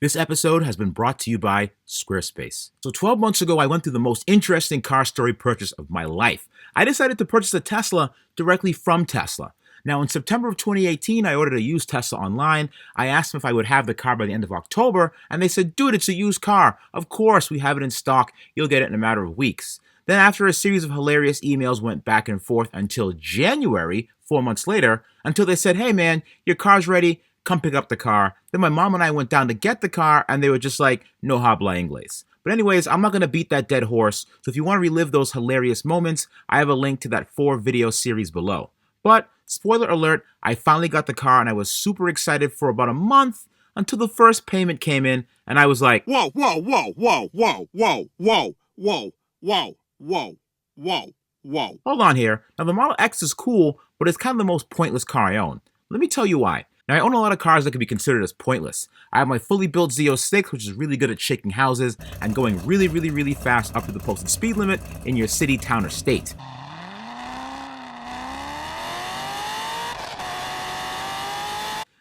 This episode has been brought to you by Squarespace. So 12 months ago, I went through the most interesting car story purchase of my life. I decided to purchase a Tesla directly from Tesla. Now, in September of 2018, I ordered a used Tesla online. I asked them if I would have the car by the end of October, and they said, dude, it's a used car. Of course, we have it in stock. You'll get it in a matter of weeks. Then after a series of hilarious emails went back and forth until January, 4 months later, until they said, hey man, your car's ready. Come pick up the car. Then my mom and I went down to get the car, and they were just like, no habla inglés. But anyways, I'm not going to beat that dead horse, so if you want to relive those hilarious moments, I have a link to that 4-video series below. But, spoiler alert, I finally got the car, and I was super excited for about a month, until the first payment came in, and I was like, whoa, whoa, whoa, whoa, whoa, whoa, whoa, whoa, whoa, whoa, whoa, whoa. Hold on here. Now, the Model X is cool, but it's kind of the most pointless car I own. Let me tell you why. Now, I own a lot of cars that could be considered as pointless. I have my fully built Z06, which is really good at shaking houses and going really fast up to the posted speed limit in your city, town, or state.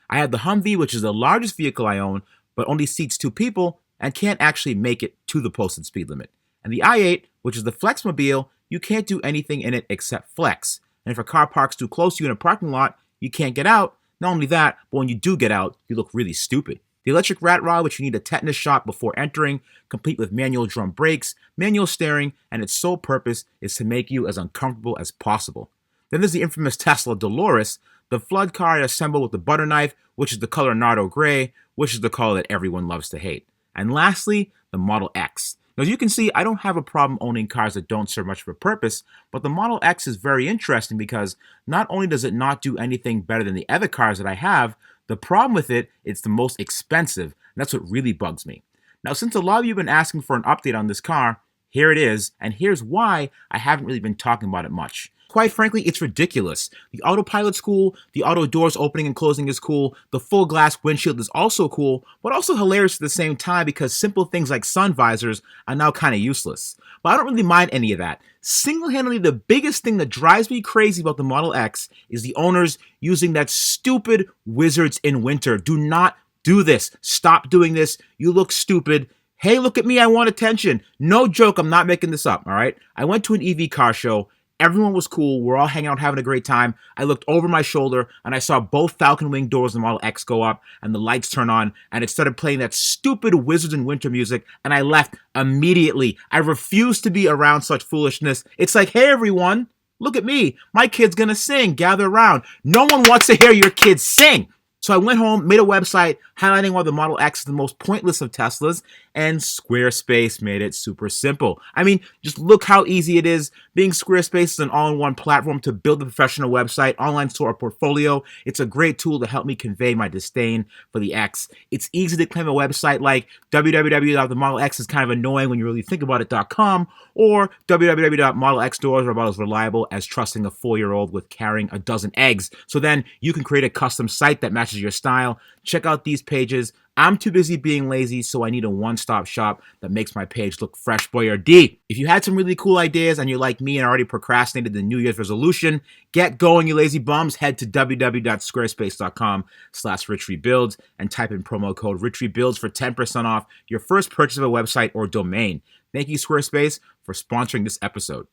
I have the Humvee, which is the largest vehicle I own, but only seats 2 people and can't actually make it to the posted speed limit. And the i8, which is the Flexmobile, you can't do anything in it except flex. And if a car parks too close to you in a parking lot, you can't get out. Not only that, but when you do get out, you look really stupid. The electric rat rod, which you need a tetanus shot before entering, complete with manual drum brakes, manual steering, and its sole purpose is to make you as uncomfortable as possible. Then there's the infamous Tesla Dolores, the flood car I assembled with the butter knife, which is the color Nardo Gray, which is the color that everyone loves to hate. And lastly, the Model X. Now, as you can see, I don't have a problem owning cars that don't serve much of a purpose, but the Model X is very interesting because not only does it not do anything better than the other cars that I have, the problem with it, it's the most expensive, and that's what really bugs me. Now, since a lot of you have been asking for an update on this car, here it is, and here's why I haven't really been talking about it much. Quite frankly, it's ridiculous. The autopilot's cool, the auto doors opening and closing is cool, the full glass windshield is also cool, but also hilarious at the same time because simple things like sun visors are now kind of useless. But I don't really mind any of that. Single-handedly, the biggest thing that drives me crazy about the Model X is the owners using that stupid Wizards in Winter. Do not do this. Stop doing this. You look stupid. Hey, look at me, I want attention. No joke, I'm not making this up, all right? I went to an EV car show. Everyone was cool. We're all hanging out, having a great time. I looked over my shoulder, and I saw both Falcon Wing doors in the Model X go up, and the lights turn on, and it started playing that stupid Wizards in Winter music, and I left immediately. I refuse to be around such foolishness. It's like, hey, everyone, look at me. My kid's gonna sing. Gather around. No one wants to hear your kid sing. So I went home, made a website highlighting why the Model X is the most pointless of Teslas, and Squarespace made it super simple. I mean, just look how easy it is. Being Squarespace is an all-in-one platform to build a professional website, online store, or portfolio. It's a great tool to help me convey my disdain for the X. It's easy to claim a website like www.themodelx is kind of annoying when you really think about it.com, or www.modelxdoors are about as reliable as trusting a 4-year-old with carrying a dozen eggs. So then you can create a custom site that matches your style. Check out these pages. I'm too busy being lazy, so I need a one-stop shop that makes my page look fresh, boyardee. If you had some really cool ideas and you're like me and already procrastinated the New Year's resolution, get going, you lazy bums. Head to www.squarespace.com/RichRebuilds and type in promo code RichRebuilds for 10% off your first purchase of a website or domain. Thank you, Squarespace, for sponsoring this episode.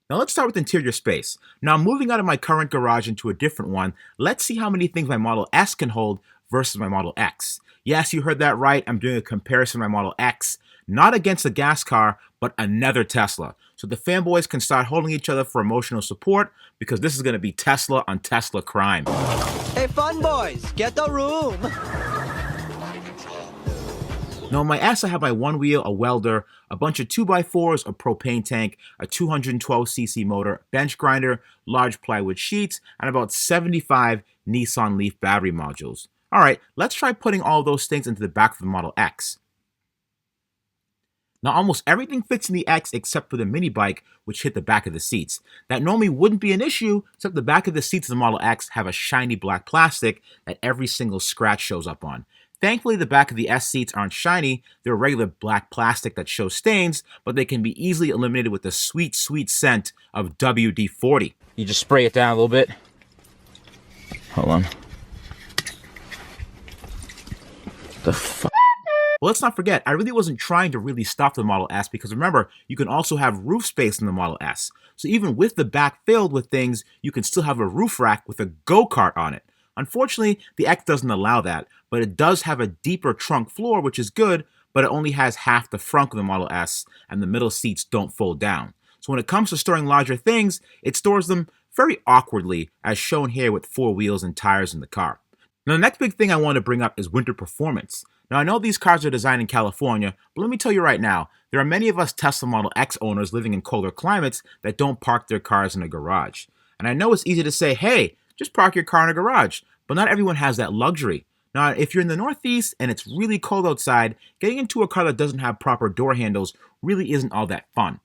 Now let's start with interior space. Now I'm moving out of my current garage into a different one. Let's see how many things my Model S can hold versus my Model X. Yes, you heard that right. I'm doing a comparison of my Model X, not against a gas car, but another Tesla. So the fanboys can start holding each other for emotional support because this is going to be Tesla on Tesla crime. Hey, fun boys, get the room. Now, on my S, I have my one wheel, a welder, a bunch of 2x4s, a propane tank, a 212cc motor, bench grinder, large plywood sheets, and about 75 Nissan Leaf battery modules. All right, let's try putting all of those things into the back of the Model X. Now, almost everything fits in the X except for the mini bike, which hit the back of the seats. That normally wouldn't be an issue, except the back of the seats of the Model X have a shiny black plastic that every single scratch shows up on. Thankfully, the back of the S seats aren't shiny. They're regular black plastic that shows stains, but they can be easily eliminated with the sweet, sweet scent of WD-40. You just spray it down a little bit. Hold on. The fuck? But let's not forget, I really wasn't trying to really stop the Model S because remember, you can also have roof space in the Model S. So even with the back filled with things, you can still have a roof rack with a go-kart on it. Unfortunately, the X doesn't allow that, but it does have a deeper trunk floor, which is good, but it only has half the front of the Model S, and the middle seats don't fold down. So when it comes to storing larger things, it stores them very awkwardly, as shown here with 4 wheels and tires in the car. Now, the next big thing I want to bring up is winter performance. Now, I know these cars are designed in California, but let me tell you right now, there are many of us Tesla Model X owners living in colder climates that don't park their cars in a garage. And I know it's easy to say, hey, just park your car in a garage, but not everyone has that luxury. Now, if you're in the Northeast and it's really cold outside, getting into a car that doesn't have proper door handles really isn't all that fun.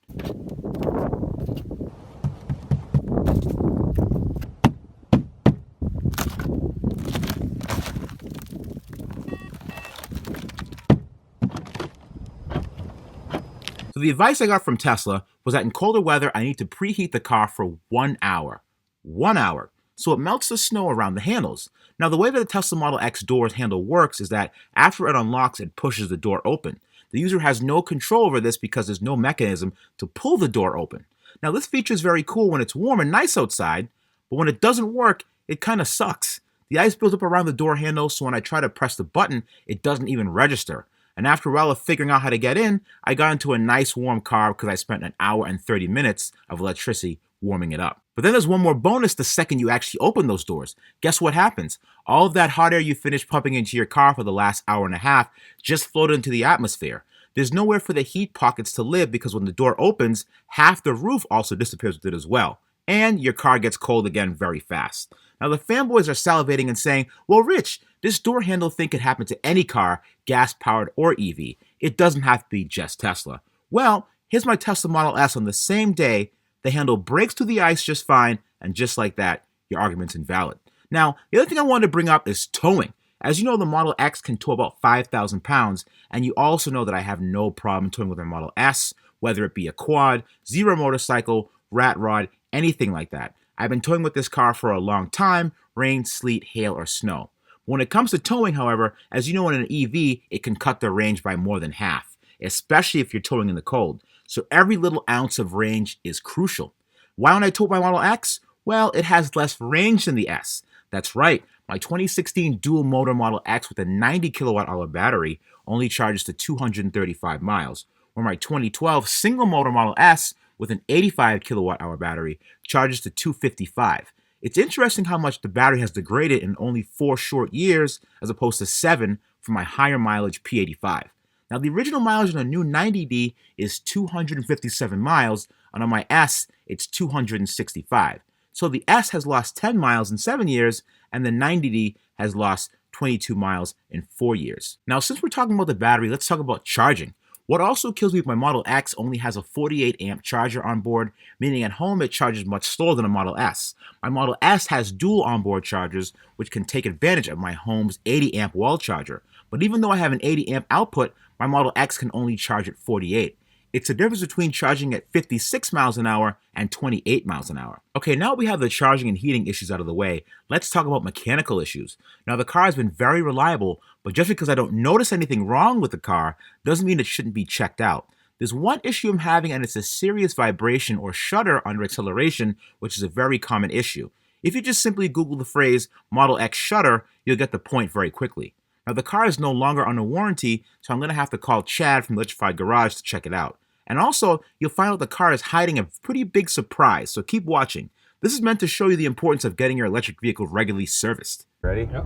So the advice I got from Tesla was that in colder weather, I need to preheat the car for 1 hour. 1 hour. So it melts the snow around the handles. Now, the way that the Tesla Model X door's handle works is that after it unlocks, it pushes the door open. The user has no control over this because there's no mechanism to pull the door open. Now, this feature is very cool when it's warm and nice outside, but when it doesn't work, it kind of sucks. The ice builds up around the door handle, so when I try to press the button, it doesn't even register. And after a while of figuring out how to get in, I got into a nice warm car because I spent an hour and 30 minutes of electricity warming it up. But then there's one more bonus the second you actually open those doors. Guess what happens? All of that hot air you finished pumping into your car for the last hour and a half just floated into the atmosphere. There's nowhere for the heat pockets to live because when the door opens, half the roof also disappears with it as well. And your car gets cold again very fast. Now the fanboys are salivating and saying, well, Rich, this door handle thing could happen to any car, gas-powered or EV. It doesn't have to be just Tesla. Well, here's my Tesla Model S on the same day. The handle breaks through the ice just fine, and just like that, your argument's invalid. Now, the other thing I wanted to bring up is towing. As you know, the Model X can tow about 5,000 pounds, and you also know that I have no problem towing with my Model S, whether it be a quad, zero motorcycle, rat rod, anything like that. I've been towing with this car for a long time, rain, sleet, hail, or snow. When it comes to towing, however, as you know, in an EV, it can cut the range by more than half, especially if you're towing in the cold. So every little ounce of range is crucial. Why don't I tow my Model X? Well, it has less range than the S. That's right, my 2016 dual motor Model X with a 90 kilowatt hour battery only charges to 235 miles, where my 2012 single motor Model S with an 85 kilowatt hour battery charges to 255. It's interesting how much the battery has degraded in only 4 short years as opposed to 7 for my higher mileage P85. Now the original mileage on a new 90D is 257 miles, and on my S it's 265. So the S has lost 10 miles in 7 years, and the 90D has lost 22 miles in 4 years. Now since we're talking about the battery, let's talk about charging. What also kills me with my Model X only has a 48 amp charger on board, meaning at home it charges much slower than a Model S. My Model S has dual onboard chargers, which can take advantage of my home's 80 amp wall charger. But even though I have an 80 amp output, my Model X can only charge at 48. It's the difference between charging at 56 miles an hour and 28 miles an hour. Okay, now we have the charging and heating issues out of the way, let's talk about mechanical issues. Now the car has been very reliable, but just because I don't notice anything wrong with the car doesn't mean it shouldn't be checked out. There's one issue I'm having, and it's a serious vibration or shudder under acceleration, which is a very common issue. If you just simply Google the phrase Model X shudder, you'll get the point very quickly. Now the car is no longer under warranty, so I'm going to have to call Chad from the Electrified Garage to check it out. And also, you'll find out the car is hiding a pretty big surprise, so keep watching. This is meant to show you the importance of getting your electric vehicle regularly serviced. Ready? Yep.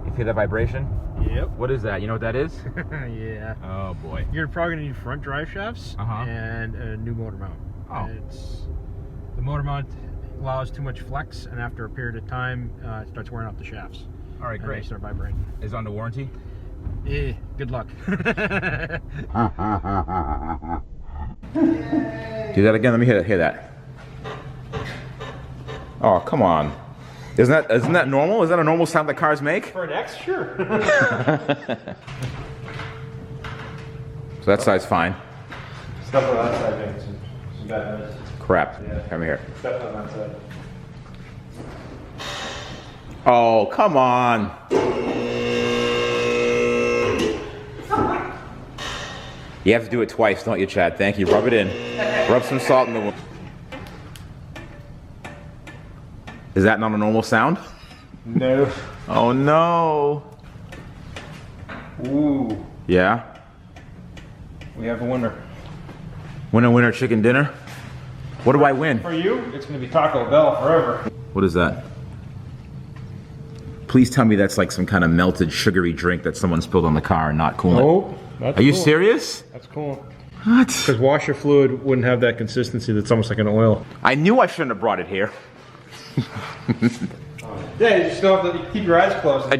You feel that vibration? Yep. What is that? You know what that is? Yeah. Oh boy. You're probably gonna need front drive shafts and a new motor mount. Oh. The motor mount allows too much flex, and after a period of time, it starts wearing out the shafts. All right, and great. They start vibrating. Is it under warranty? Yeah. Good luck. Do that again. Let me hear that. Oh, come on. Isn't that normal? Is that a normal sound that cars make? For an X, sure. So that side's fine. Stuff on that side makes some bad noise. Crap. Yeah. Come here. Stuff on that side. Oh, come on. You have to do it twice, don't you, Chad? Thank you. Rub it in. Rub some salt in the wound. Is that not a normal sound? No. Oh no. Ooh. Yeah? We have a winner. Winner, winner, chicken dinner? What do I win? For you, it's going to be Taco Bell forever. What is that? Please tell me that's like some kind of melted sugary drink that someone spilled on the car and not coolant. Oh, that's Are you cool. serious? That's cool. What? Because washer fluid wouldn't have that consistency that's almost like an oil. I knew I shouldn't have brought it here. Yeah, you still have to keep your eyes closed.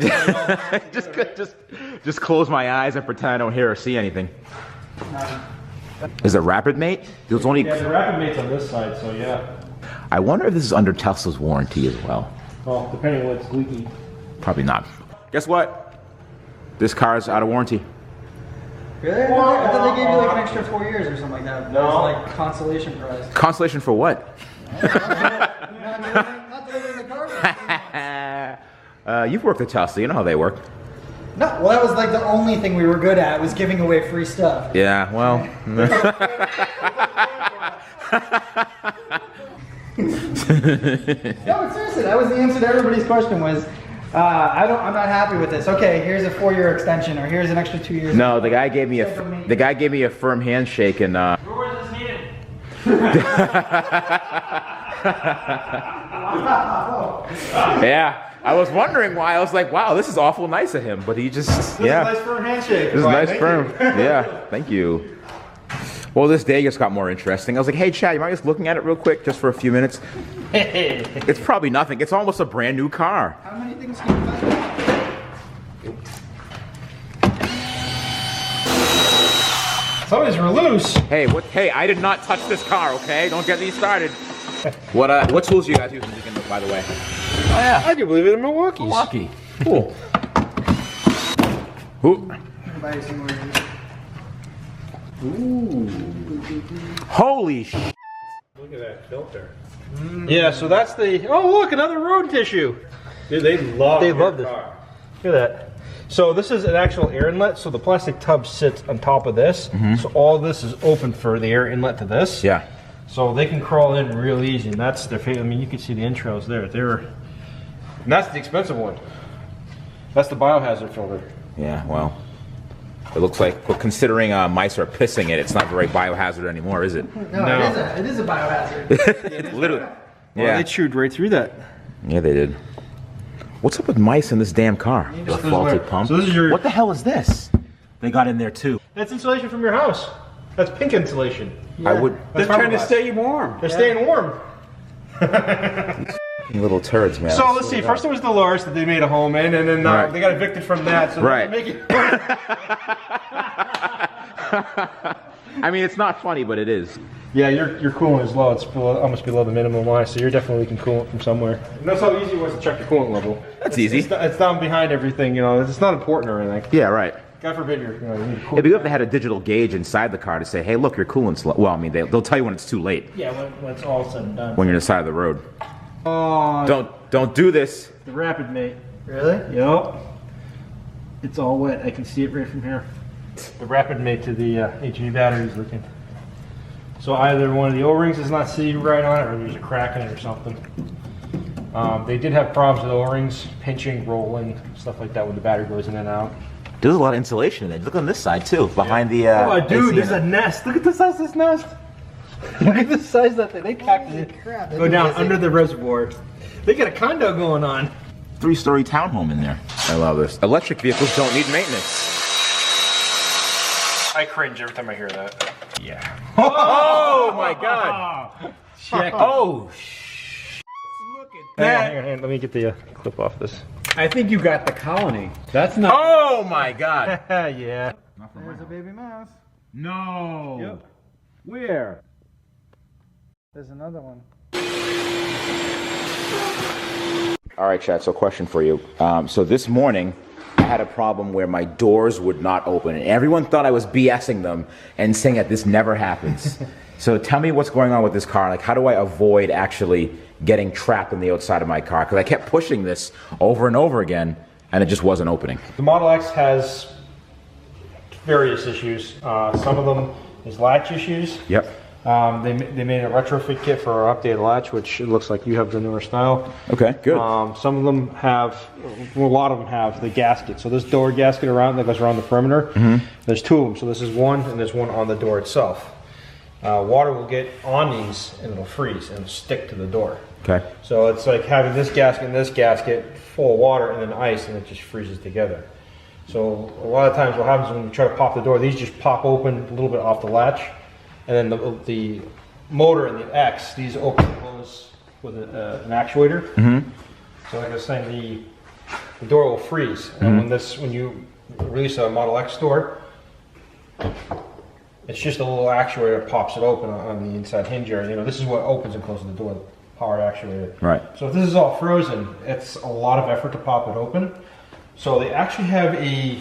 just close my eyes and pretend I don't hear or see anything. Is it Rapid Mate? There's only. Yeah, the Rapid Mate's on this side, so yeah. I wonder if this is under Tesla's warranty as well. Well, depending on what's leaking. Probably not. Guess what? This car is out of warranty. Really? I thought they gave you like an extra 4 years or something like that. No. That was like consolation prize. Consolation for what? Not delivering the car. You've worked at Tesla. You know how they work. No, well, that was like the only thing we were good at was giving away free stuff. Yeah. Well. No, but seriously, that was the answer to everybody's question was, I'm not happy with this. Okay, here's a 4-year extension, or here's an extra 2 years. No, the guy gave me a firm handshake and. Where was this needed? Yeah, I was wondering why. I was like, wow, this is awful nice of him, but he just yeah. This is a nice firm handshake. This is nice firm. Yeah, thank you. Well, this day just got more interesting. I was like, hey, Chad, you mind just looking at it real quick, just for a few minutes? It's probably nothing. It's almost a brand new car. How many things can you touch? Some of these were loose. Hey, what? Hey, I did not touch this car. Okay, don't get me started. What tools do you guys use in the weekend, by the way? Oh yeah, I can believe it in Milwaukee's. Milwaukee. Cool. Ooh. Buy you some more. Ooh. Holy sh! Look at that filter. Yeah, so that's the. Oh, look, another road tissue. Dude, they love this. Look at that. So this is an actual air inlet. So the plastic tub sits on top of this. So all this is open for the air inlet to this. Yeah. So they can crawl in real easy, and that's their favorite. I mean, you can see the intros there. And that's the expensive one. That's the biohazard filter. Yeah. Well, it looks like, well, considering mice are pissing it, it's not very biohazard anymore, is it? No. It is a biohazard. It's literally. Well, Yeah. they chewed right through that. Yeah, they did. What's up with mice in this damn car? The faulty pump. So this is your. What the hell is this? They got in there too. That's insulation from your house. That's pink insulation. I would. They're trying to stay warm. They're staying warm. Little turds, man. So let's see. First it was Dolores that they made a home in, and then Right. they got evicted from that. So Right. they make it. I mean, it's not funny, but it is. Yeah, your coolant is low. It's almost below the minimum line, so you're definitely leaking coolant from somewhere. And that's how easy it was to check your coolant level. That's easy. It's down behind everything. You know, it's not important or anything. Yeah, right. God forbid you need a coolant. It'd be good if they had a digital gauge inside the car to say, hey, look, your coolant's low. Well, I mean, they'll tell you when it's too late, Yeah, when it's all said and done. when you're on the side of the road. Oh, Don't do this. the Rapid Mate. Really? Yep. It's all wet. I can see it right from here. The Rapid Mate to the HV battery is leaking. So either one of the O-rings is not seated right on it, or there's a crack in it or something. They did have problems with O-rings, pinching, rolling, stuff like that when the battery goes in and out. There's a lot of insulation in there. Look on this side, too, behind the... Oh, dude, AC there's a nest. Look at the size of this nest. Look at the size of that thing. They packed Holy it. crap, Go down under the reservoir. They got a condo going on. 3-story townhome in there. I love this. Electric vehicles don't need maintenance. I cringe every time I hear that. Yeah. Oh, my God. Check. Oh, Look at that. Hang on. Let me get the clip off this. I think you got the colony. That's not. oh, my God. Yeah. There's a baby mouse. No. Yep. Where? There's another one. All right, Chad, so question for you. So this morning, I had a problem where my doors would not open, and everyone thought I was BSing them and saying that this never happens. So tell me what's going on with this car. Like, how do I avoid actually getting trapped on the outside of my car? Because I kept pushing this over and over again, and it just wasn't opening. The Model X has various issues. Some of them is latch issues. Yep. They made a retrofit kit for our updated latch, which it looks like you have the newer style. Okay, good. Some of them have, well, a lot of them have the gasket. So this door gasket around that goes around the perimeter. There's two of them. So this is one, and there's one on the door itself. Water will get on these, and it'll freeze and it'll stick to the door. Okay. So it's like having this gasket and this gasket full of water and then ice, and it just freezes together. So a lot of times what happens when you try to pop the door, these just pop open a little bit off the latch, and then the motor and the X, these open and close with an actuator. So like I was saying, the door will freeze, and when you release a Model X door, it's just a little actuator that pops it open on the inside hinge area. You know, this is what opens and closes the door, the power actuator. Right. So if this is all frozen, it's a lot of effort to pop it open. So they actually have a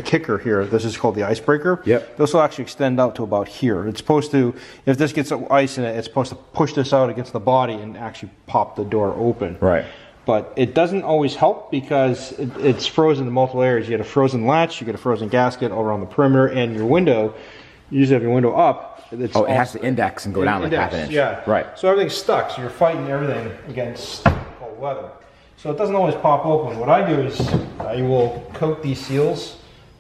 kicker here. This is called the icebreaker. Yep. This will actually extend out to about here. It's supposed to, if this gets ice in it, it's supposed to push this out against the body and actually pop the door open. Right. But it doesn't always help because it's frozen in multiple areas. You get a frozen latch, you get a frozen gasket all around the perimeter, and your window, you usually have your window up. It's Oh, it has to index and go down like half an inch. Yeah. Right. So everything's stuck, so you're fighting everything against cold weather. So it doesn't always pop open. What I do is I will coat these seals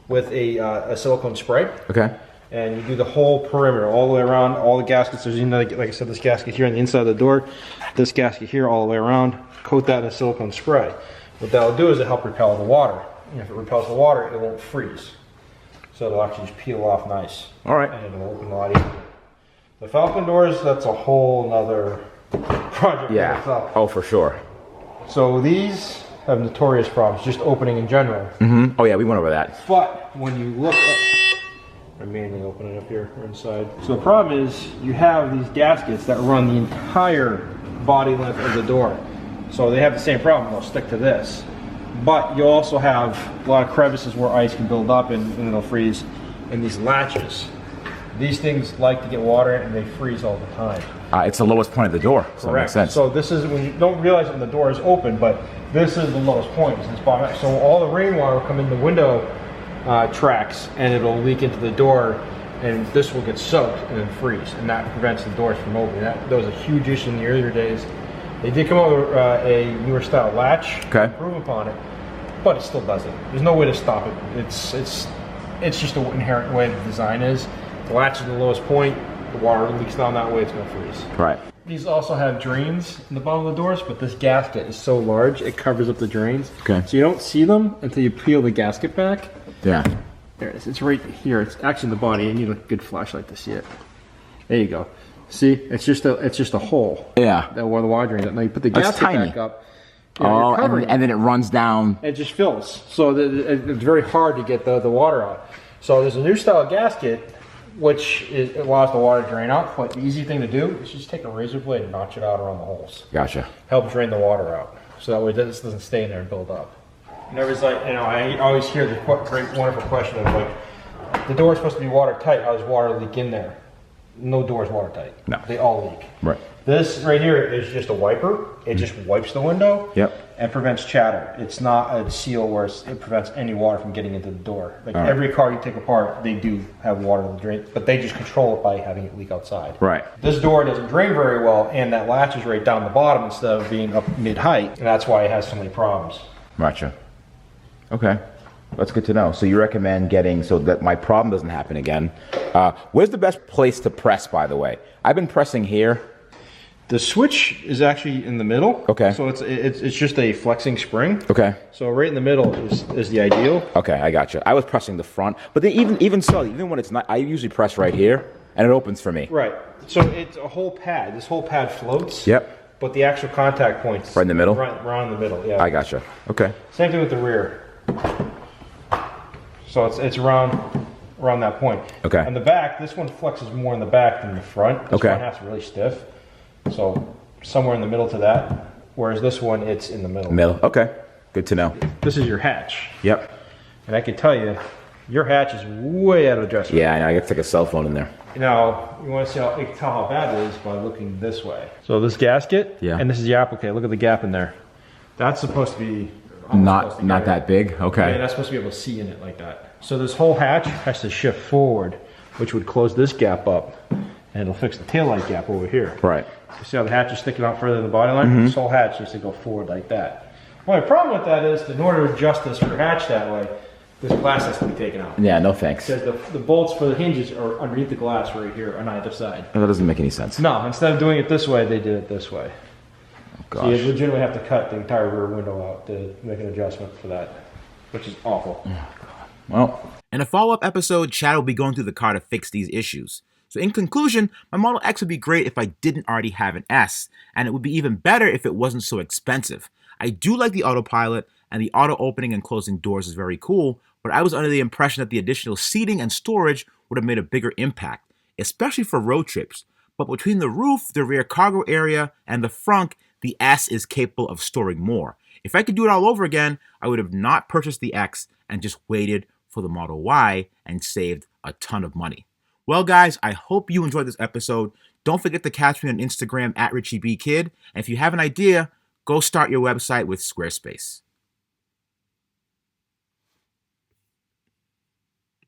with a silicone spray. Okay. And you do the whole perimeter, all the way around, all the gaskets. There's, like I said, this gasket here on the inside of the door, this gasket here all the way around. Coat that in a silicone spray. What that'll do is it'll help repel the water. And if it repels the water, it won't freeze. So it'll actually just peel off nice. All right. And it'll open a lot easier. The Falcon doors, that's a whole nother project. Yeah. in itself. Oh, for sure. So these have notorious problems, just opening in general. Oh yeah, we went over that. But when you look up, I manually open it up here or inside. So the problem is you have these gaskets that run the entire body length of the door. So they have the same problem, they'll stick to this. But you also have a lot of crevices where ice can build up and it'll freeze. And these latches, these things like to get water in and they freeze all the time. It's the lowest point of the door, so it makes sense. So this is when you don't realize when the door is open, but this is the lowest point. Is this bottom. So all the rainwater will come in the window tracks and it'll leak into the door, and this will get soaked and then freeze, and that prevents the doors from opening. That was a huge issue in the earlier days. They did come up with a newer style latch to improve upon it, but it still doesn't. There's no way to stop it. It's just the inherent way the design is. The latch is the lowest point. The water leaks down that way, it's going to freeze. Right. These also have drains in the bottom of the doors, but this gasket is so large, it covers up the drains. Okay. So you don't see them until you peel the gasket back. Yeah. There it is. It's right here. It's actually in the body. You need a good flashlight to see it. There you go. See, it's just a hole. Yeah. That where the water drains out. Now you put the That's gasket tiny. back up. Oh, and then it runs down. It just fills. So it's very hard to get the water out. So there's a new style gasket, which allows the water to drain out. But the easy thing to do is just take a razor blade and notch it out around the holes. Gotcha. Help drain the water out. So that way this doesn't stay in there and build up. And everybody's like, I always hear the great, wonderful question of like, the door is supposed to be watertight. How does water leak in there? No door is watertight. No. They all leak. Right. This right here is just a wiper. It just wipes the window. Yep. And prevents chatter. It's not a seal where it prevents any water from getting into the door. Like All right. every car you take apart, they do have water to drain, but they just control it by having it leak outside. Right. This door doesn't drain very well, and that latch is right down the bottom instead of being up mid-height, and that's why it has so many problems. Gotcha. Okay. That's good to know. So you recommend getting, so that my problem doesn't happen again. Where's the best place to press, by the way? I've been pressing here. The switch is actually in the middle. Okay. So it's just a flexing spring. Okay. So right in the middle is the ideal. Okay, I gotcha. I was pressing the front, but then even so, even when it's not, I usually press right here, and it opens for me. Right. So it's a whole pad. This whole pad floats. Yep. But the actual contact points Right in the middle? Right in the middle. Yeah. I gotcha. Okay. Same thing with the rear. So it's around that point. Okay. And the back, this one flexes more in the back than the front. This Okay. one has really stiff. So somewhere in the middle to that. Whereas this one, it's in the middle. Middle. Okay. Good to know. This is your hatch. Yep. And I can tell you, your hatch is way out of the dresser. Yeah, I got to take a cell phone in there. Now, you want to see you can tell how bad it is by looking this way. So this gasket, and this is the applique. Look at the gap in there. That's supposed to be Not that big. Okay. Yeah, that's supposed to be able to see in it like that. So this whole hatch has to shift forward, which would close this gap up, and it'll fix the taillight gap over here. Right. So see how the hatch is sticking out further than the body line? This whole hatch needs to go forward like that. Well, the problem with that is, in order to adjust this for hatch that way, this glass has to be taken out. Yeah, no thanks. Because the bolts for the hinges are underneath the glass right here on either side. That doesn't make any sense. No, instead of doing it this way, they did it this way. Oh, So gosh. you legitimately have to cut the entire rear window out to make an adjustment for that, which is awful. Well, in a follow-up episode, Chad will be going through the car to fix these issues. So in conclusion, my Model X would be great if I didn't already have an S, and it would be even better if it wasn't so expensive. I do like the autopilot, and the auto opening and closing doors is very cool, but I was under the impression that the additional seating and storage would have made a bigger impact, especially for road trips. But between the roof, the rear cargo area, and the front, the S is capable of storing more. If I could do it all over again, I would have not purchased the X and just waited for the Model Y and saved a ton of money. Well, guys, I hope you enjoyed this episode. Don't forget to catch me on Instagram at RichieBKid. And if you have an idea, go start your website with Squarespace.